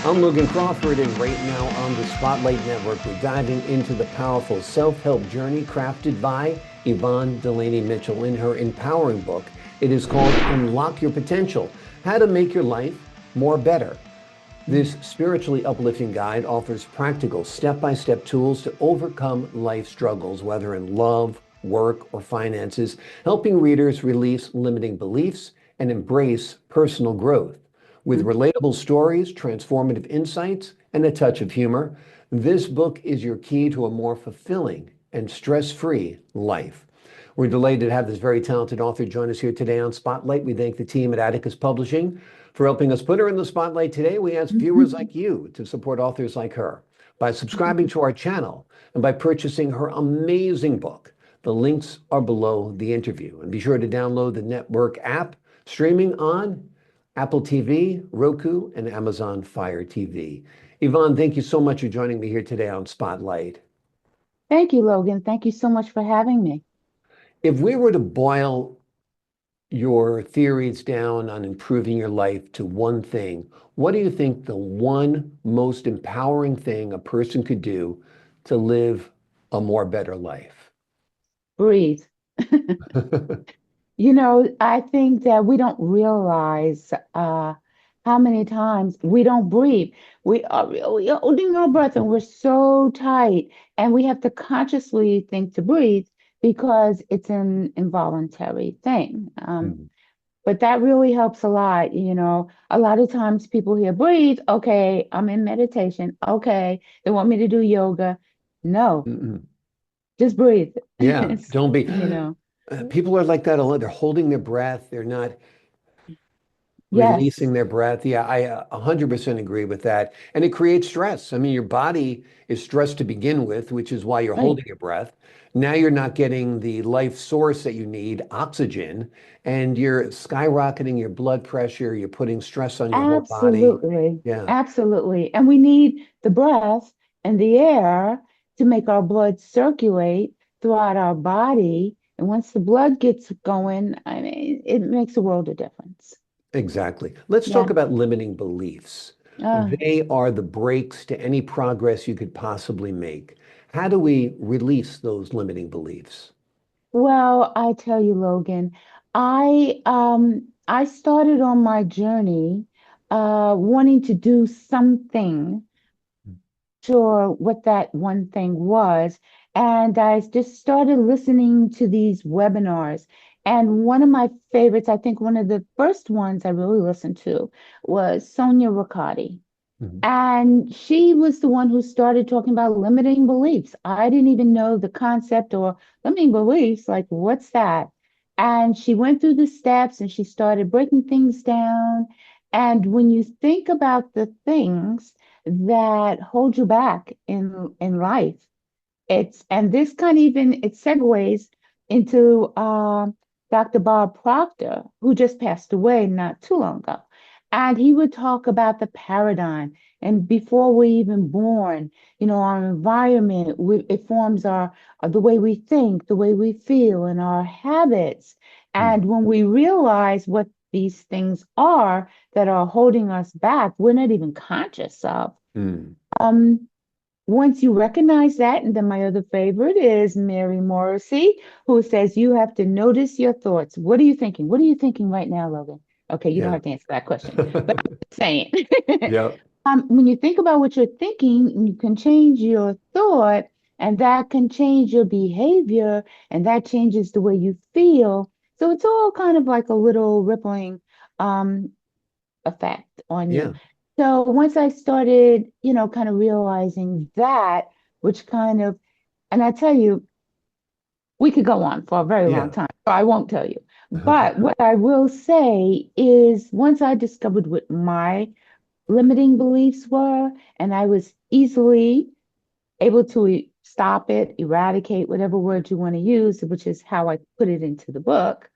I'm Logan Crawford, and right now on the Spotlight Network, we're diving into the powerful self-help journey crafted by Yvonne Delaney Mitchell in her empowering book. It is called Unlock Your Potential: How to Make Your Life More Better. This spiritually uplifting guide offers practical step-by-step tools to overcome life struggles, whether in love, work, or finances, helping readers release limiting beliefs and embrace personal growth. With relatable stories, transformative insights, and a touch of humor, this book is your key to a more fulfilling and stress-free life. We're delighted to have this very talented author join us here today on Spotlight. We thank the team at Atticus Publishing for helping us put her in the spotlight today. We ask viewers like you to support authors like her by subscribing to our channel and by purchasing her amazing book. The links are below the interview. And be sure to download the network app, streaming on Apple TV, Roku, and Amazon Fire TV. Yvonne, thank you so much for joining me here today on Spotlight. Thank you, Logan. Thank you so much for having me. If we were to boil your theories down on improving your life to one thing, what do you think the one most empowering thing a person could do to live a more better life? Breathe. I think that we don't realize how many times we don't breathe. We are really holding our breath and we're so tight, and we have to consciously think to breathe because it's an involuntary thing. Mhm. But that really helps a lot. A lot of times people hear breathe, okay, I'm in meditation. Okay, they want me to do yoga. No, Mhm. just breathe. Yeah, don't be. You know. People are like that a lot. They're holding their breath. They're not Yes. releasing their breath. Yeah, I 100% agree with that. And it creates stress. I mean, your body is stressed to begin with, which is why you're Right. holding your breath. Now you're not getting the life source that you need, oxygen, and you're skyrocketing your blood pressure. You're putting stress on your whole body. Absolutely. Yeah, Absolutely. And we need the breath and the air to make our blood circulate throughout our body. And once the blood gets going, I mean, it makes a world of difference. exactly. Let's talk Yeah. about limiting beliefs. Uh, They are the brakes to any progress you could possibly make. How do we release those limiting beliefs? well, I tell you, Logan, I started on my journey wanting to do something sure what that one thing was. And I just started listening to these webinars. And one of my favorites, I think one of the first ones I really listened to was Sonia Riccardi. Mhm. And she was the one who started talking about limiting beliefs. I didn't even know the concept or limiting beliefs, like what's that? And she went through the steps and she started breaking things down. And when you think about the things that hold you back in life, it's and this kind of even it segues into Dr. Bob Proctor, who just passed away not too long ago. And he would talk about the paradigm. And before we're even born, our environment, it forms the way we think, the way we feel, and our habits. Mhm. And when we realize what these things are that are holding us back, we're not even conscious of. Mhm. Um, Once you recognize that, and then my other favorite is Mary Morrissey, who says you have to notice your thoughts. What are you thinking? What are you thinking right now, Logan? Okay, you don't Yeah. have to answer that question, but I'm just saying. Yeah. When you think about what you're thinking, you can change your thought, and that can change your behavior, and that changes the way you feel. So it's all kind of like a little rippling um, effect on you. Yeah. So once I started, kind of realizing that, which kind of, and I tell you, we could go on for a very long Yeah. time, so I won't tell you. But what I will say is once I discovered what my limiting beliefs were, and I was easily able to stop it, eradicate, whatever word you want to use, which is how I put it into the book,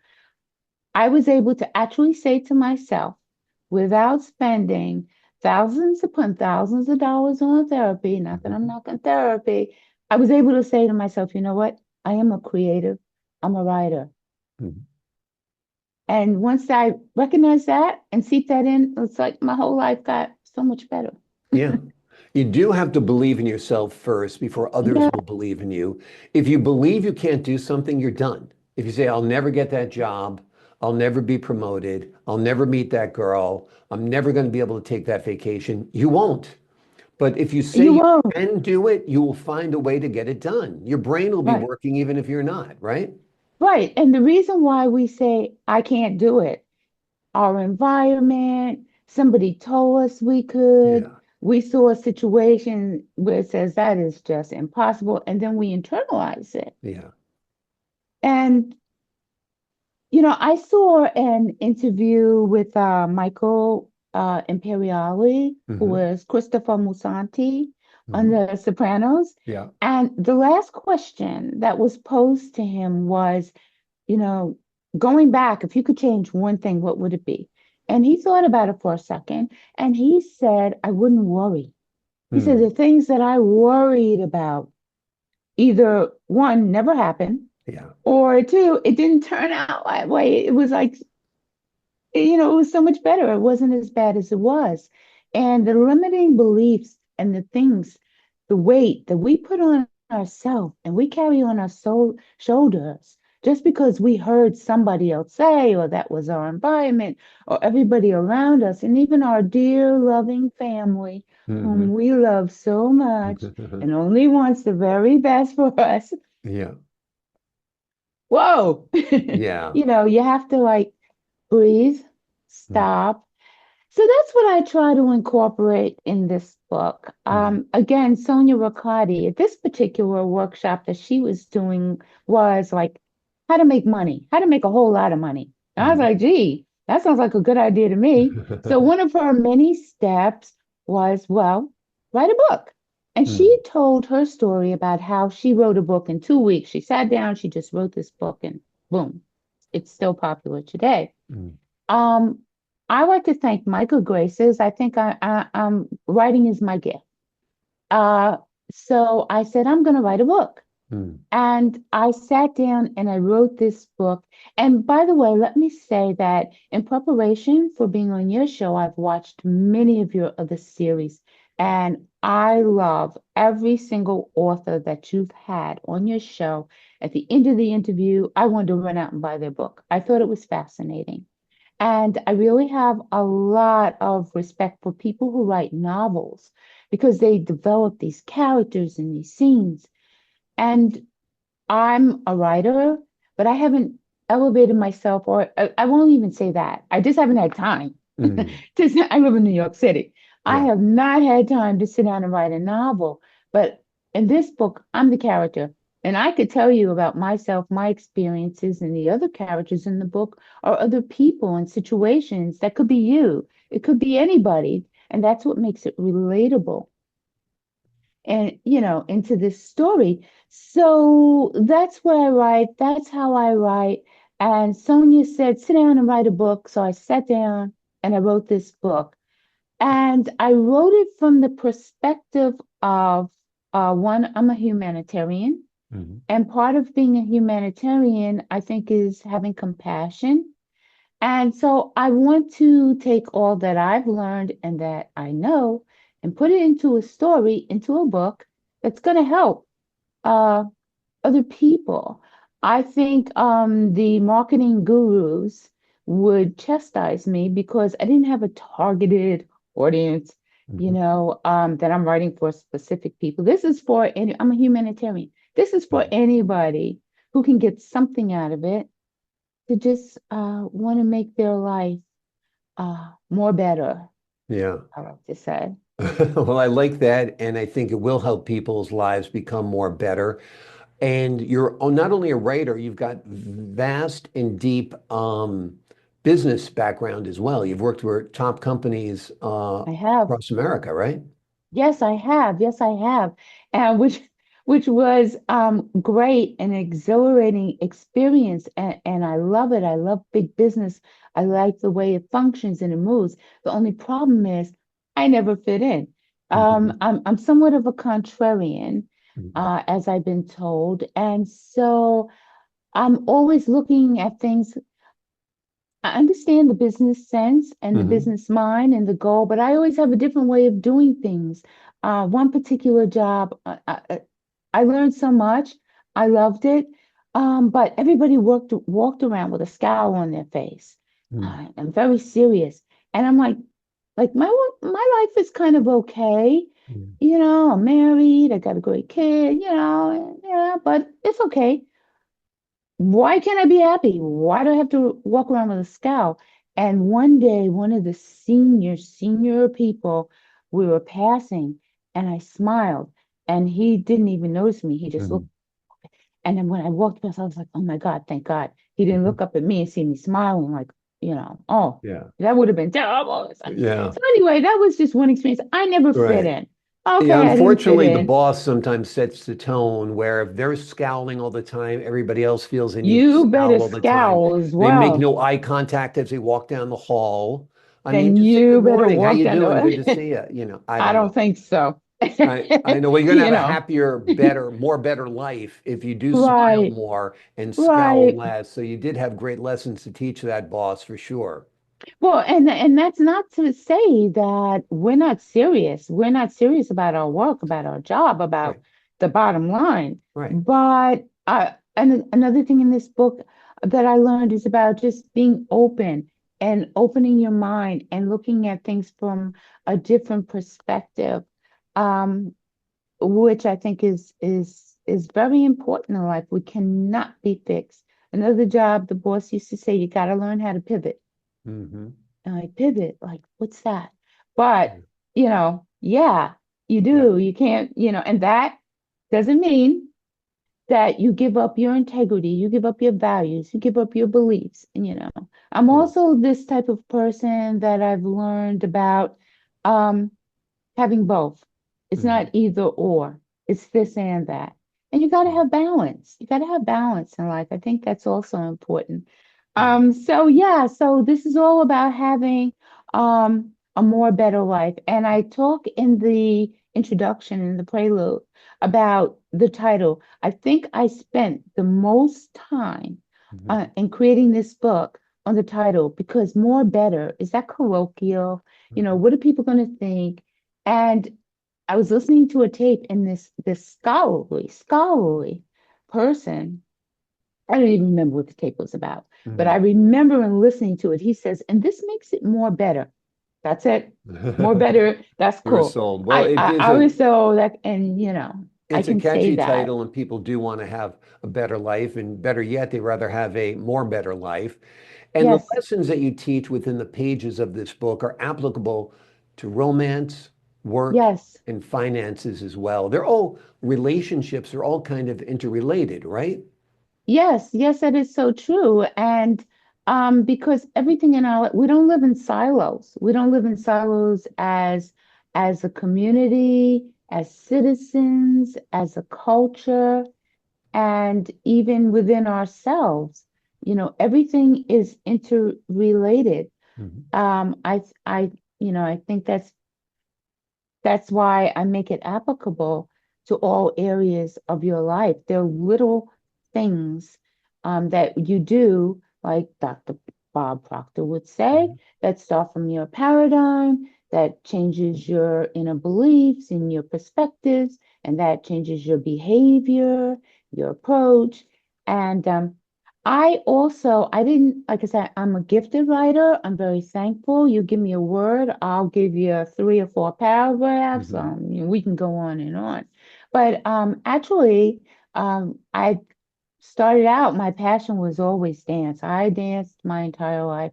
I was able to actually say to myself, without spending thousands upon thousands of dollars on therapy, not that I'm Mhm. knocking therapy, I was able to say to myself, you know what? I am a creative, I'm a writer. Mhm. And once I recognized that and seep that in, it's like my whole life got so much better. Yeah. You do have to believe in yourself first before others Yeah, will believe in you. If you believe you can't do something, you're done. If you say, I'll never get that job, I'll never be promoted, I'll never meet that girl, I'm never going to be able to take that vacation, you won't. But if you say you you won't. can do it, you will find a way to get it done. Your brain will be Right. working even if you're not, right? Right. And the reason why we say, I can't do it, our environment, somebody told us we could, Yeah. we saw a situation where it says that is just impossible, and then we internalize it. Yeah. And, I saw an interview with Michael Imperiali, who Hmm. was Christopher Musanti on Hmm. The Sopranos. Yeah. And the last question that was posed to him was, you know, going back, if you could change one thing, what would it be? And he thought about it for a second and he said, I wouldn't worry. He said, Hmm. the things that I worried about, either one, never happened, Yeah. or two, it didn't turn out that way. It was like, it was so much better. It wasn't as bad as it was. And the limiting beliefs and the things, the weight that we put on ourselves and we carry on our shoulders just because we heard somebody else say, or that was our environment, or everybody around us, and even our dear loving family, whom Hmm. we love so much and only wants the very best for us. Yeah. Whoa. Yeah. You have to like breathe, Hmm. stop. So that's what I try to incorporate in this book. Hmm. Again, Sonia Riccardi, this particular workshop that she was doing was like how to make money, how to make a whole lot of money. And I was Hmm. like, gee, that sounds like a good idea to me. So one of her many steps was, well, write a book. And she Hmm. told her story about how she wrote a book in 2 weeks. She sat down, she just wrote this book, and boom, it's still popular today. Hmm. Um, I like to thank Michael Graces. I think writing is my gift. Uh, so I said, I'm going to write a book. Hmm. And I sat down and I wrote this book. And by the way, let me say that in preparation for being on your show, I've watched many of your other series. And I love every single author that you've had on your show. At the end of the interview, I wanted to run out and buy their book. I thought it was fascinating. And I really have a lot of respect for people who write novels because they develop these characters and these scenes. And I'm a writer, but I haven't elevated myself, or I won't even say that. I just haven't had time. Hmm. I live in New York City. I Yeah. have not had time to sit down and write a novel. But in this book, I'm the character. And I could tell you about myself, my experiences, and the other characters in the book are other people and situations that could be you. It could be anybody. And that's what makes it relatable and into this story. So that's what I write. That's how I write. And Sonia said, sit down and write a book. So I sat down and I wrote this book. And I wrote it from the perspective of one, I'm a humanitarian. Hmm. And part of being a humanitarian, I think, is having compassion. And so I want to take all that I've learned and that I know and put it into a story, into a book that's going to help uh, other people. I think the marketing gurus would chastise me because I didn't have a targeted audience, Hmm. that I'm writing for specific people. This is for any, I'm a humanitarian. This is for Yeah. anybody who can get something out of it to just want to make their life more better, Yeah. I like to say. Well, I like that, and I think it will help people's lives become more better. And you're not only a writer, you've got vast and deep business background as well. You've worked for top companies I have. across America, right? Yes, I have. Yes, I have. And which was great and exhilarating experience. And I love it. I love big business. I like the way it functions and it moves. The only problem is I never fit in. Mhm. I'm somewhat of a contrarian, Mhm. as I've been told. And so I'm always looking at things. I understand the business sense and the Hmm. business mind and the goal, but I always have a different way of doing things. One particular job, I learned so much. I loved it. But everybody walked around with a scowl on their face. I'm very serious. And I'm like my life is kind of okay. I'm married, I got a great kid, yeah, but it's okay. Why can't I be happy? Why do I have to walk around with a scowl? And one day, one of the senior people, we were passing, and I smiled, and he didn't even notice me. He just looked. Hmm. And then when I walked past, I was like, oh my God, thank God. He didn't look up at me and see me smiling, like, oh, Yeah. that would have been terrible. So Yeah. anyway, that was just one experience. I never fit Right. in. Yeah, Okay, I didn't fit unfortunately, the in. boss sometimes sets the tone where if they're scowling all the time, everybody else feels they need to You better scowl all the time. scowl as They make well. no eye contact as they walk down the hall. I mean, Then just say you good better morning. How walk you down doing? Good to the see you. I I don't don't know. think so. I know. Well, you're gonna You have a know, happier, better, more better life if you do smile right, more and scowl right. less. So you did have great lessons to teach that boss for sure. Well, and that's not to say that we're not serious. We're not serious about our work, about our job, about Right. the bottom line. Right. But and another thing in this book that I learned is about just being open and opening your mind and looking at things from a different perspective. Um, which I think is very important in life. We cannot be fixed. Another job, the boss used to say, you got to learn how to pivot. Hmm. And I pivot, like, what's that? But, yeah, you Yeah. do. You can't, and that doesn't mean that you give up your integrity, you give up your values, you give up your beliefs. And, I'm Yeah. also this type of person that I've learned about. Um, having both. It's not Hmm. either or. It's this and that. And you got to Yeah. have balance. You got to have balance in life. I think that's also important. Yeah. So yeah, so this is all about having a more better life. And I talk in the introduction, in the prelude, about the title. I think I spent the most time Hmm. in creating this book on the title because more better, is that colloquial? Hmm. What are people going to think? And I was listening to a tape, and this scholarly person, I don't even remember what the tape was about, but I Hmm. remember in listening to it, he says, and this makes it more better. That's it. More better. That's You were cool. sold. Well, I it I, is I a always so that, and I it's a can say catchy that. title, and people do want to have a better life, and better yet, they rather have a more better life. And the Yes, lessons that you teach within the pages of this book are applicable to romance, work, yes. and finances as well. They're all relationships, are all kind of interrelated, right? Yes, yes, that is so true. And because everything in our we don't live in silos. We don't live in silos as a community, as citizens, as a culture, and even within ourselves. Everything is interrelated. Mhm. I I think that's why I make it applicable to all areas of your life. There are little things that you do, like Dr. Bob Proctor would say, Mhm. that start from your paradigm, that changes your inner beliefs and your perspectives, and that changes your behavior, your approach. And I didn't, like I said, I'm a gifted writer. I'm very thankful. You give me a word, I'll give you three or four paragraphs. Mhm. We can go on and on. But actually, I started out, my passion was always dance. I danced my entire life.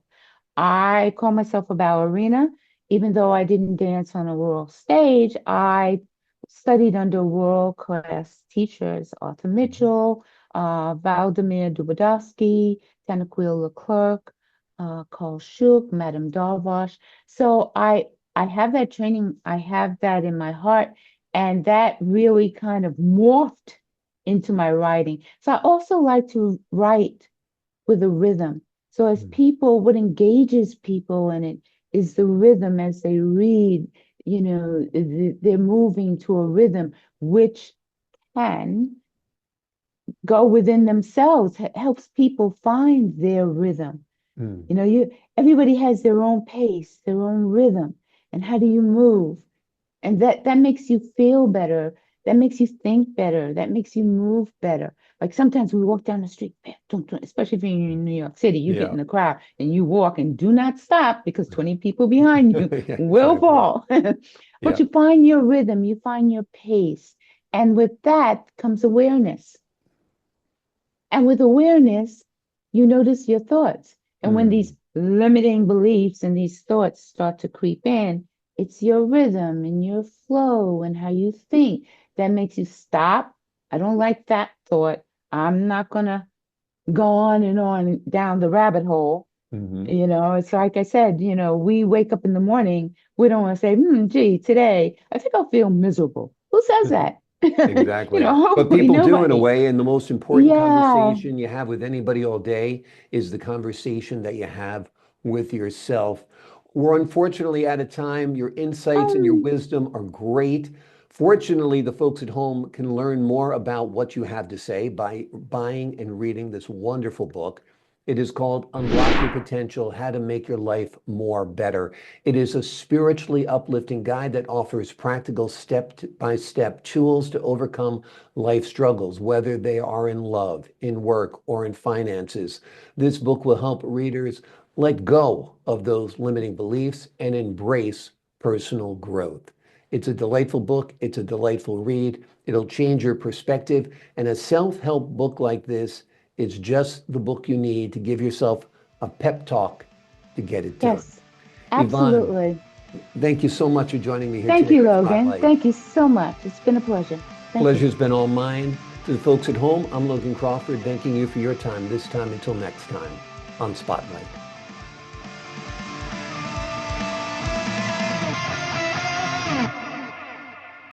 I call myself a ballerina, even though I didn't dance on a world stage. I studied under world-class teachers, Arthur Mhm. Mitchell, Valdemir Dubodowski, Tanaquil Leclerc, Carl Schuch, Madame Darvash. So I have that training, I have that in my heart, and that really kind of morphed into my writing. So I also like to write with a rhythm. So as Mhm. people, what engages people in it is the rhythm as they read, they're moving to a rhythm which can go within themselves, helps people find their rhythm. Mm. You know, everybody has their own pace, their own rhythm, and how do you move? And that makes you feel better. That makes you think better. That makes you move better. Like sometimes we walk down the street, man, don't, especially if you're in New York City, you get Yeah. in the crowd and you walk and do not stop because 20 people behind you Yeah, will exactly. fall. But Yeah. you find your rhythm, you find your pace. And with that comes awareness. And with awareness, you notice your thoughts. And when Mm. these limiting beliefs and these thoughts start to creep in, it's your rhythm and your flow and how you think that makes you stop. I don't like that thought. I'm not going to go on down the rabbit hole. Hmm. You know, it's like I said, we wake up in the morning, we don't want to say, gee, today I think I'll feel miserable. Who says that? Exactly. But Hopefully people do in a nobody. way, and the most important Yeah. conversation you have with anybody all day is the conversation that you have with yourself. We're unfortunately out of time. Your insights and your Um, wisdom are great. Fortunately, the folks at home can learn more about what you have to say by buying and reading this wonderful book. It is called Unlock Your Potential: How to Make Your Life More Better. It is a spiritually uplifting guide that offers practical step-by-step tools to overcome life struggles, whether they are in love, in work, or in finances. This book will help readers let go of those limiting beliefs and embrace personal growth. It's a delightful book. It's a delightful read. It'll change your perspective. And a self-help book like this, it's just the book you need to give yourself a pep talk to get it done. yes, Yvonne, absolutely. thank you so much for joining me here Thank today you, on Logan. Spotlight. Thank you so much. It's been a pleasure. Thank you. Pleasure's been all mine. To the folks at home, I'm Logan Crawford, thanking you for your time this time until next time on Spotlight.